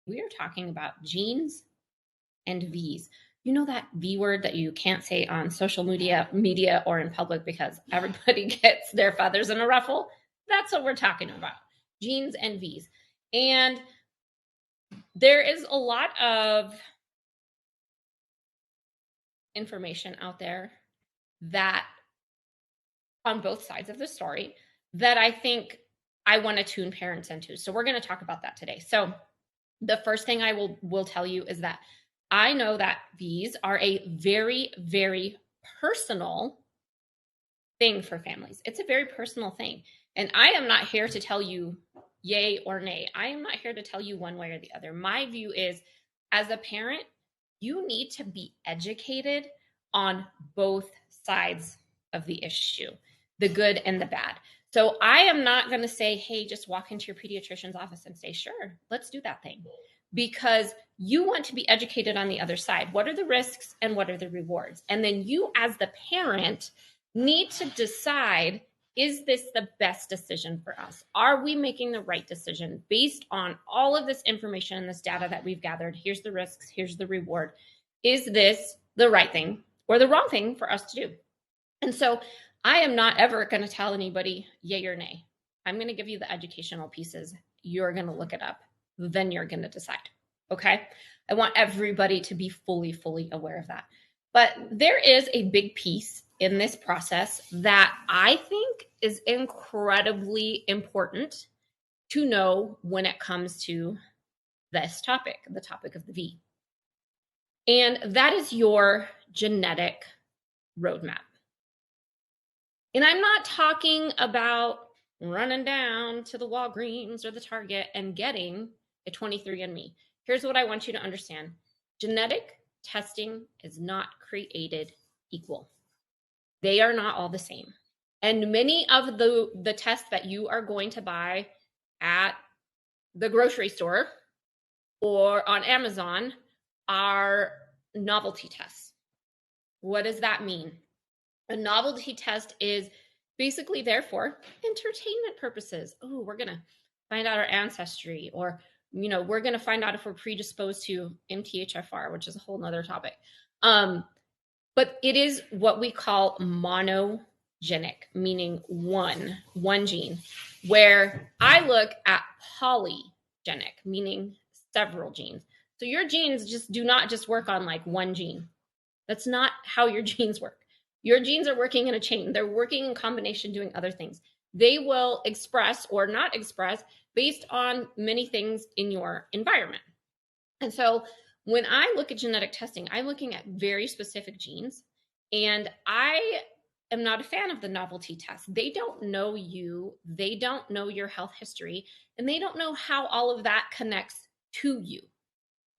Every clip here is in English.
We are talking about genes and V's. You know that V word that you can't say on social media or in public because everybody gets their feathers in a ruffle? That's what we're talking about. Genes and V's. And there is a lot of information out there that on both sides of the story that I think I want to tune parents into. So we're going to talk about that today. So the first thing I will tell you is that I know that these are a very, very personal thing for families. It's a very personal thing. And I am not here to tell you yay or nay. I am not here to tell you one way or the other. My view is, as a parent, you need to be educated on both sides of the issue, the good and the bad. So I am not going to say, hey, just walk into your pediatrician's office and say, sure, let's do that thing. Because you want to be educated on the other side. What are the risks and what are the rewards? And then you, as the parent, need to decide, is this the best decision for us? Are we making the right decision based on all of this information and this data that we've gathered? Here's the risks, here's the reward. Is this the right thing or the wrong thing for us to do? And so I am not ever going to tell anybody yay or nay. I'm going to give you the educational pieces. You're going to look it up. Then you're going to decide. Okay? I want everybody to be fully aware of that. But there is a big piece in this process that I think is incredibly important to know when it comes to this topic, the topic of the V. And that is your genetic roadmap. And I'm not talking about running down to the Walgreens or the Target and getting a 23andMe. Here's what I want you to understand. Genetic testing is not created equal. They are not all the same. And many of the tests that you are going to buy at the grocery store or on Amazon are novelty tests. What does that mean? A novelty test is basically there for entertainment purposes. Oh, we're going to find out our ancestry, or, we're going to find out if we're predisposed to MTHFR, which is a whole nother topic. But it is what we call monogenic, meaning one gene, where I look at polygenic, meaning several genes. So your genes do not just work on like one gene. That's not how your genes work. Your genes are working in a chain. They're working in combination, doing other things. They will express or not express based on many things in your environment. And so when I look at genetic testing, I'm looking at very specific genes, and I am not a fan of the novelty tests. They don't know you, they don't know your health history, and they don't know how all of that connects to you.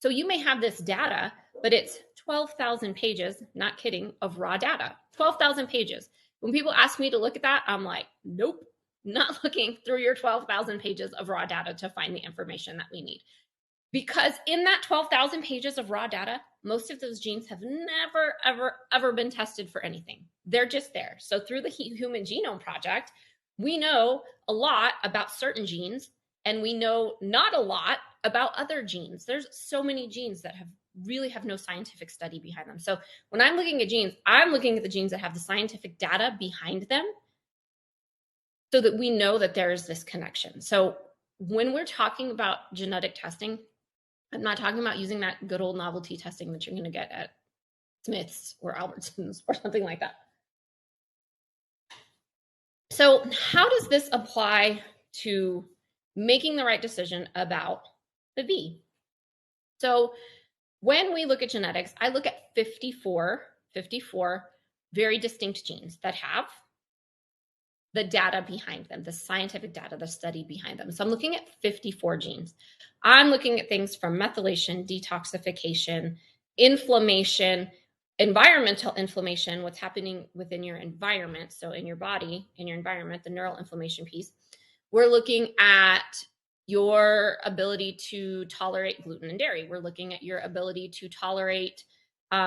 So you may have this data, but it's 12,000 pages, not kidding, of raw data. 12,000 pages. When people ask me to look at that, I'm like, nope, not looking through your 12,000 pages of raw data to find the information that we need. Because in that 12,000 pages of raw data, most of those genes have never, ever been tested for anything. They're just there. So through the Human Genome Project, we know a lot about certain genes, and we know not a lot about other genes. There's so many genes that really have no scientific study behind them. So when I'm looking at genes, I'm looking at the genes that have the scientific data behind them so that we know that there is this connection. So when we're talking about genetic testing, I'm not talking about using that good old novelty testing that you're going to get at Smith's or Albertsons or something like that. So how does this apply to making the right decision about the V? So when we look at genetics, I look at 54 very distinct genes that have the data behind them, the scientific data, the study behind them. So I'm looking at 54 genes. I'm looking at things from methylation, detoxification, inflammation, environmental inflammation, what's happening within your environment. So in your body, in your environment, the neural inflammation piece. We're looking at your ability to tolerate gluten and dairy. We're looking at your ability to tolerate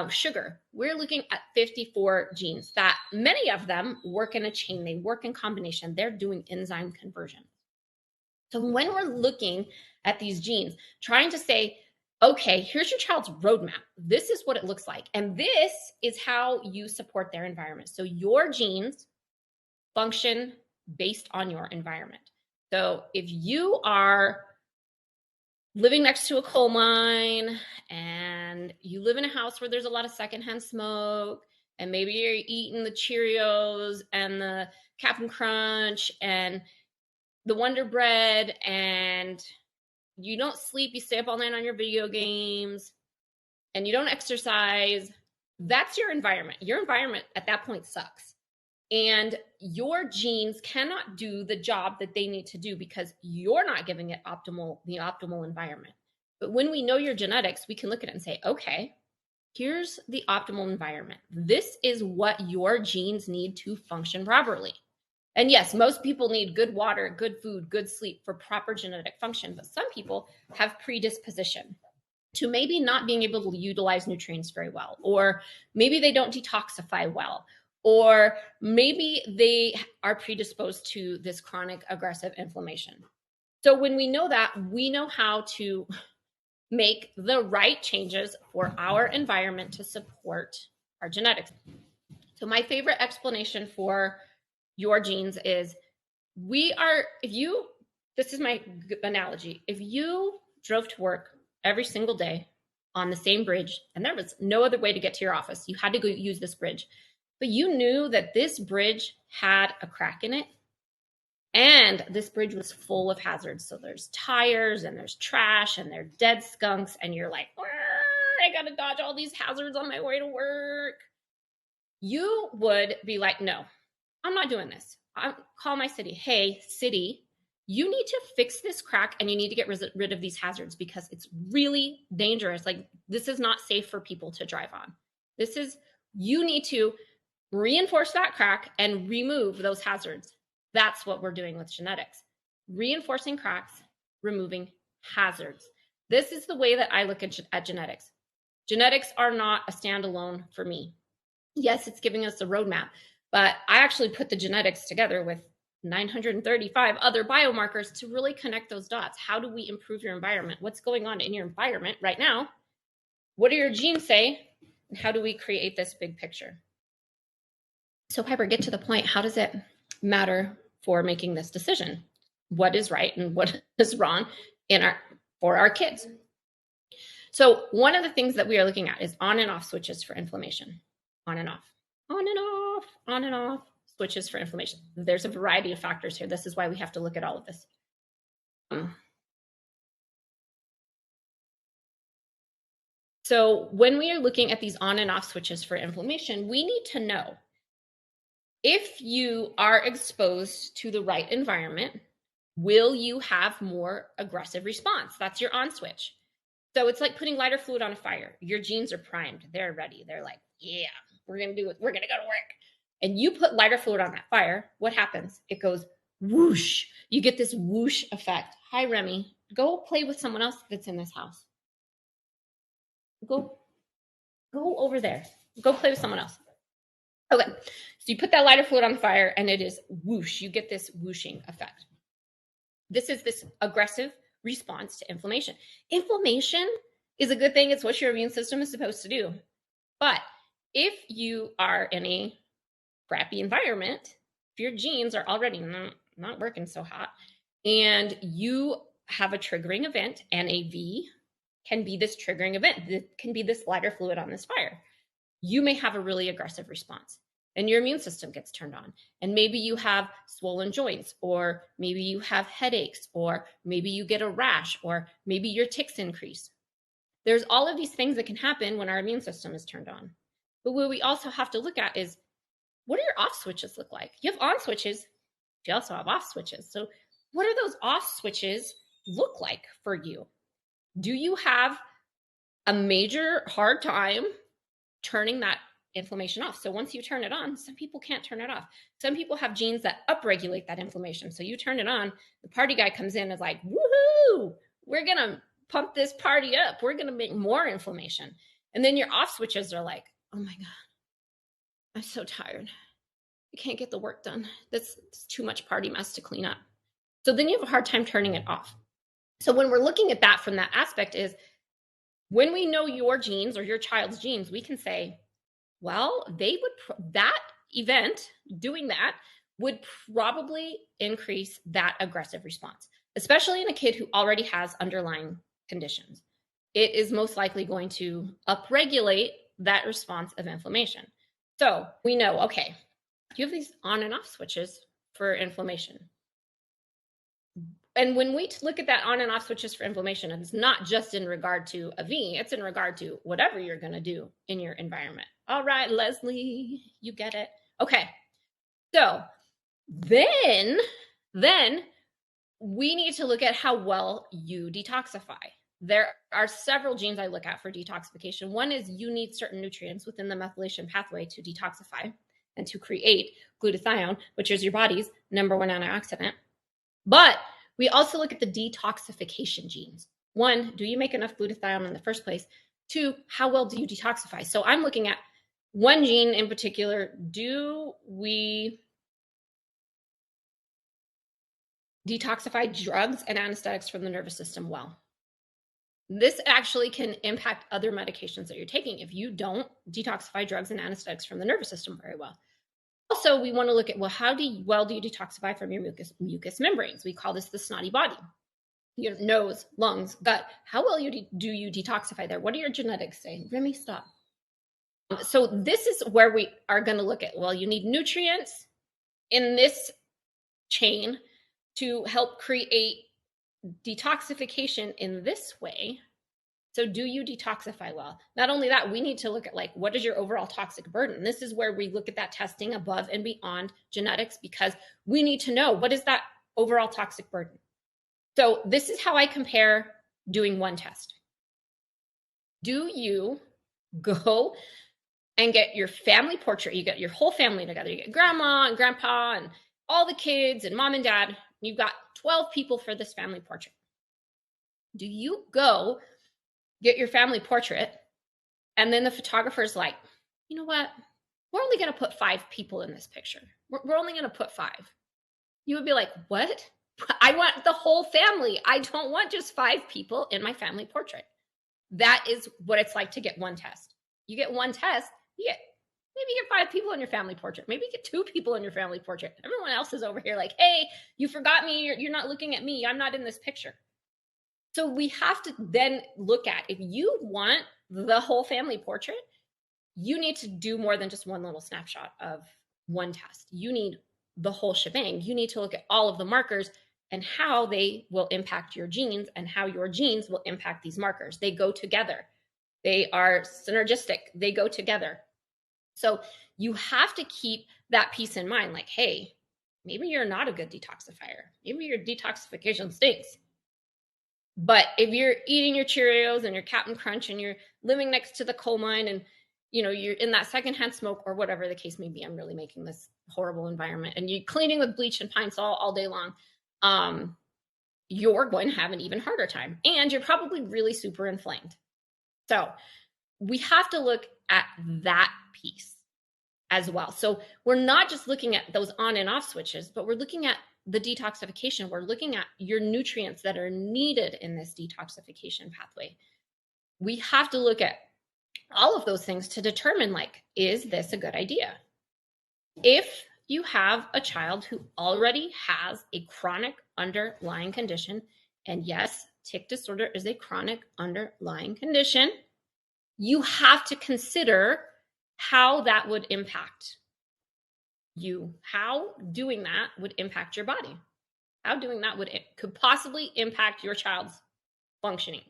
sugar. We're looking at 54 genes that many of them work in a chain. They work in combination. They're doing enzyme conversion. So when we're looking at these genes, trying to say, okay, here's your child's roadmap. This is what it looks like. And this is how you support their environment. So your genes function based on your environment. So if you are living next to a coal mine and you live in a house where there's a lot of secondhand smoke, and maybe you're eating the Cheerios and the Captain Crunch and the Wonder Bread, and you don't sleep, you stay up all night on your video games, and you don't exercise, that's your environment. Your environment at that point sucks. And your genes cannot do the job that they need to do because you're not giving it the optimal environment. But when we know your genetics, we can look at it and say, okay, here's the optimal environment. This is what your genes need to function properly. And yes, most people need good water, good food, good sleep for proper genetic function, but some people have predisposition to maybe not being able to utilize nutrients very well, or maybe they don't detoxify well, or maybe they are predisposed to this chronic aggressive inflammation. So when we know that, we know how to make the right changes for our environment to support our genetics. So my favorite explanation for your genes is this is my analogy. If you drove to work every single day on the same bridge, and there was no other way to get to your office, you had to go use this bridge, but you knew that this bridge had a crack in it, and this bridge was full of hazards. So there's tires and there's trash and there's dead skunks, and you're like, I gotta dodge all these hazards on my way to work. You would be like, no, I'm not doing this. I'll call my city. Hey, city, you need to fix this crack and you need to get rid of these hazards because it's really dangerous. Like, this is not safe for people to drive on. You need to reinforce that crack and remove those hazards. That's what we're doing with genetics. Reinforcing cracks, removing hazards. This is the way that I look at genetics. Genetics are not a standalone for me. Yes, it's giving us a roadmap, but I actually put the genetics together with 935 other biomarkers to really connect those dots. How do we improve your environment? What's going on in your environment right now? What do your genes say? And how do we create this big picture? So Piper, get to the point. How does it matter for making this decision? What is right and what is wrong for our kids? So one of the things that we are looking at is on and off switches for inflammation. On and off, on and off, on and off switches for inflammation. There's a variety of factors here. This is why we have to look at all of this. So when we are looking at these on and off switches for inflammation, we need to know if you are exposed to the right environment, will you have more aggressive response? That's your on switch. So it's like putting lighter fluid on a fire. Your genes are primed. They're ready. They're like, yeah, we're going to do it. We're going to go to work. And you put lighter fluid on that fire. What happens? It goes whoosh. You get this whoosh effect. Hi, Remy. Go play with someone else that's in this house. Go over there. Go play with someone else. Okay. So you put that lighter fluid on the fire and it is whoosh. You get this whooshing effect. This is this aggressive response to inflammation. Inflammation is a good thing. It's what your immune system is supposed to do. But if you are in a crappy environment, if your genes are already not working so hot, and you have a triggering event, NAV can be this triggering event. It can be this lighter fluid on this fire. You may have a really aggressive response and your immune system gets turned on. And maybe you have swollen joints, or maybe you have headaches, or maybe you get a rash, or maybe your tics increase. There's all of these things that can happen when our immune system is turned on. But what we also have to look at is, what do your off switches look like? You have on switches, you also have off switches. So what do those off switches look like for you? Do you have a major hard time turning that inflammation off? So once you turn it on, some people can't turn it off. Some people have genes that upregulate that inflammation. So you turn it on, the party guy comes in and is like, woohoo, we're going to pump this party up. We're going to make more inflammation. And then your off switches are like, oh my God, I'm so tired. I can't get the work done. That's too much party mess to clean up. So then you have a hard time turning it off. So when we're looking at that from that aspect is when we know your genes or your child's genes, we can say, well, that event doing that would probably increase that aggressive response, especially in a kid who already has underlying conditions. It is most likely going to upregulate that response of inflammation. So we know, okay, you have these on and off switches for inflammation. And when we look at that on and off switches for inflammation, it's not just in regard to a V, it's in regard to whatever you're going to do in your environment. All right, Leslie, you get it. Okay. So then we need to look at how well you detoxify. There are several genes I look at for detoxification. One is you need certain nutrients within the methylation pathway to detoxify and to create glutathione, which is your body's number one antioxidant. But we also look at the detoxification genes. One, do you make enough glutathione in the first place? Two, how well do you detoxify? So I'm looking at one gene in particular. Do we detoxify drugs and anesthetics from the nervous system well? This actually can impact other medications that you're taking if you don't detoxify drugs and anesthetics from the nervous system very well. Also, we want to look at, well, how well do you detoxify from your mucous membranes? We call this the snotty body. Your nose, lungs, gut. How well do you detoxify there? What do your genetics say? Remy, stop. So this is where we are going to look at, well, you need nutrients in this chain to help create detoxification in this way. So do you detoxify well? Not only that, we need to look at what is your overall toxic burden? This is where we look at that testing above and beyond genetics, because we need to know what is that overall toxic burden. So this is how I compare doing one test. Do you go and get your family portrait? You get your whole family together. You get grandma and grandpa and all the kids and mom and dad. You've got 12 people for this family portrait. Do you go get your family portrait and then the photographer's like, you know what? We're only going to put 5 people in this picture. We're only going to put 5. You would be like, what? I want the whole family. I don't want just 5 people in my family portrait. That is what it's like to get one test. You get one test, maybe you get 5 people in your family portrait. Maybe you get 2 people in your family portrait. Everyone else is over here like, hey, you forgot me. You're not looking at me. I'm not in this picture. So we have to then look at, if you want the whole family portrait, you need to do more than just one little snapshot of one test. You need the whole shebang. You need to look at all of the markers and how they will impact your genes and how your genes will impact these markers. They go together. They are synergistic. They go together. So you have to keep that piece in mind. Like, hey, maybe you're not a good detoxifier. Maybe your detoxification stinks. But if you're eating your Cheerios and your Captain Crunch and you're living next to the coal mine and you're in that secondhand smoke or whatever the case may be, I'm really making this horrible environment, and you're cleaning with bleach and pine sol all day long, you're going to have an even harder time. And you're probably really super inflamed. So we have to look at that piece as well. So we're not just looking at those on and off switches, but we're looking at the detoxification. We're looking at your nutrients that are needed in this detoxification pathway. We have to look at all of those things to determine, is this a good idea? If you have a child who already has a chronic underlying condition, and yes, tic disorder is a chronic underlying condition, you have to consider how that would impact you, how doing that would impact your body, how doing that could possibly impact your child's functioning.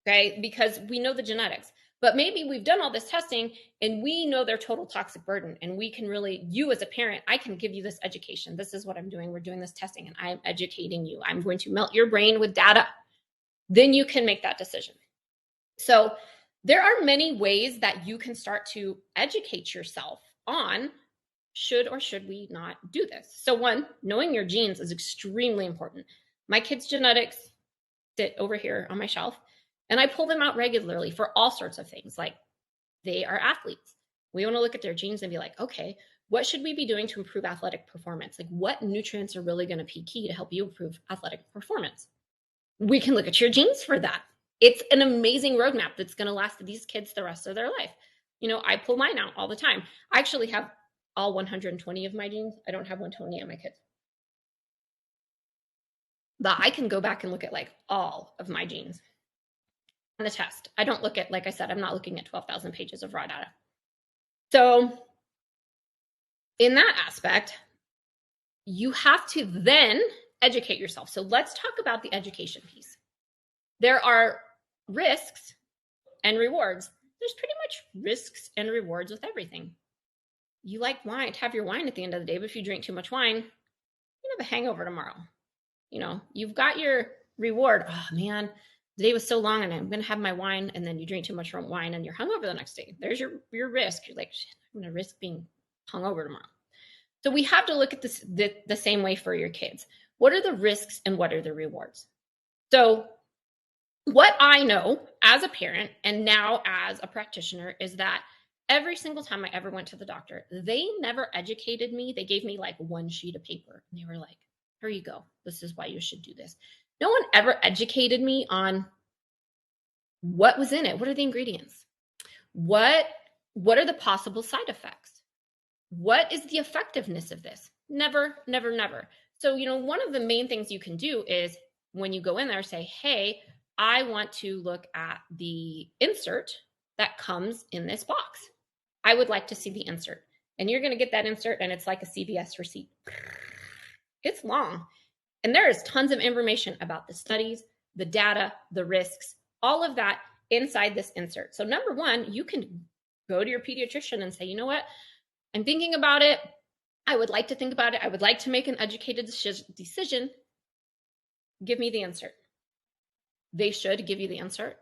Okay, because we know the genetics, but maybe we've done all this testing and we know their total toxic burden, and we can really, you as a parent, I can give you this education. This is what I'm doing. We're doing this testing and I'm educating you. I'm going to melt your brain with data. Then you can make that decision. So there are many ways that you can start to educate yourself on should or should we not do this. So one, knowing your genes is extremely important. My kids' genetics sit over here on my shelf, and I pull them out regularly for all sorts of things. Like, they are athletes. We want to look at their genes and be like, okay, What should we be doing to improve athletic performance? Like, what nutrients are really going to be key to help you improve athletic performance? We can look at your genes for that. It's an amazing roadmap that's going to last these kids the rest of their life. I pull mine out all the time. I actually have all 120 of my genes. I don't have 120 of my kids. But I can go back and look at like all of my genes on the test. I don't look at, like I said, I'm not looking at 12,000 pages of raw data. So in that aspect, you have to then educate yourself. So let's talk about the education piece. There are risks and rewards. There's pretty much risks and rewards with everything. You like wine, have your wine at the end of the day, but if you drink too much wine, you have a hangover tomorrow. You've got your reward. Oh man, the day was so long and I'm going to have my wine, and then you drink too much wine and you're hungover the next day. There's your risk. You're like, shit, I'm going to risk being hungover tomorrow. So we have to look at this the same way for your kids. What are the risks and what are the rewards? So what I know as a parent and now as a practitioner is that every single time I ever went to the doctor, they never educated me. They gave me like one sheet of paper and they were like, here you go. This is why you should do this. No one ever educated me on what was in it. What are the ingredients? What are the possible side effects? What is the effectiveness of this? Never, never, never. So, one of the main things you can do is when you go in there, say, hey, I want to look at the insert that comes in this box. I would like to see the insert. And you're going to get that insert and it's like a CVS receipt. It's long. And there is tons of information about the studies, the data, the risks, all of that inside this insert. So number one, you can go to your pediatrician and say, you know what? I'm thinking about it. I would like to think about it. I would like to make an educated decision. Give me the insert. They should give you the insert.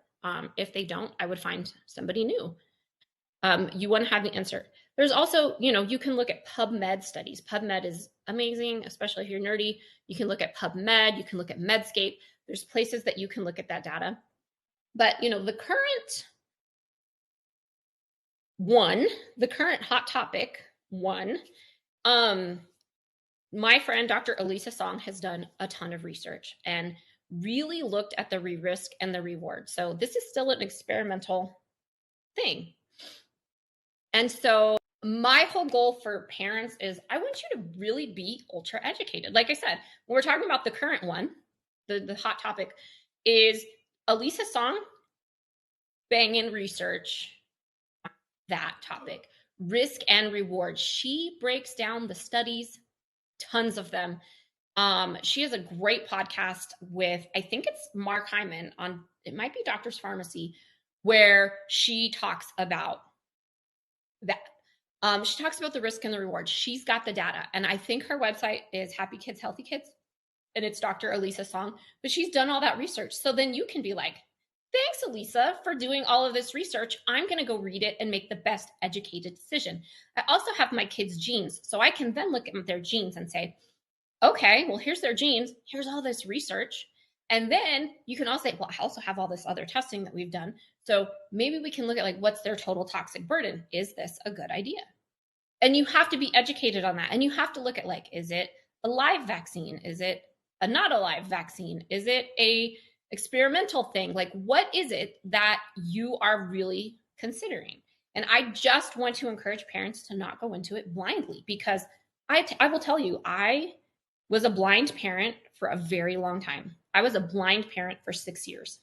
If they don't, I would find somebody new. You want to have the insert. There's also, you can look at PubMed studies. PubMed is amazing, especially if you're nerdy. You can look at PubMed. You can look at Medscape. There's places that you can look at that data. But, the current hot topic one, my friend, Dr. Elisa Song, has done a ton of research and really looked at the risk and the reward. So this is still an experimental thing. And so my whole goal for parents is I want you to really be ultra educated. Like I said, when we're talking about the current one, the hot topic is Elisa Song banging research on that topic, risk and reward. She breaks down the studies, tons of them. She has a great podcast with, I think it's Mark Hyman on, it might be Doctor's Pharmacy, where she talks about that. She talks about the risk and the reward. She's got the data. And I think her website is Happy Kids, Healthy Kids. And it's Dr. Elisa Song. But she's done all that research. So then you can be like, thanks, Elisa, for doing all of this research. I'm going to go read it and make the best educated decision. I also have my kids' genes. So I can then look at their genes and say, okay, well, here's their genes. Here's all this research. And then you can also say, well, I also have all this other testing that we've done. So maybe we can look at like, what's their total toxic burden? Is this a good idea? And you have to be educated on that. And you have to look at like, is it a live vaccine? Is it a not a live vaccine? Is it a experimental thing? Like, what is it that you are really considering? And I just want to encourage parents to not go into it blindly, because I will tell you, I was a blind parent for a very long time. I was a blind parent for 6 years.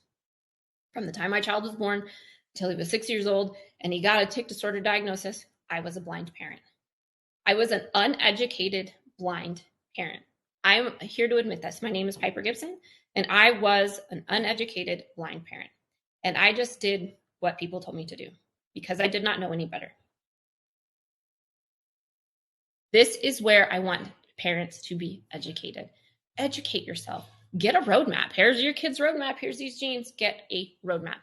From the time my child was born until he was 6 years old and he got a tic disorder diagnosis, I was a blind parent. I was an uneducated blind parent. I'm here to admit this. My name is Piper Gibson, and I was an uneducated blind parent. And I just did what people told me to do because I did not know any better. This is where I want parents to be educated. Educate yourself. Get a roadmap. Here's your kid's roadmap. Here's these genes. Get a roadmap.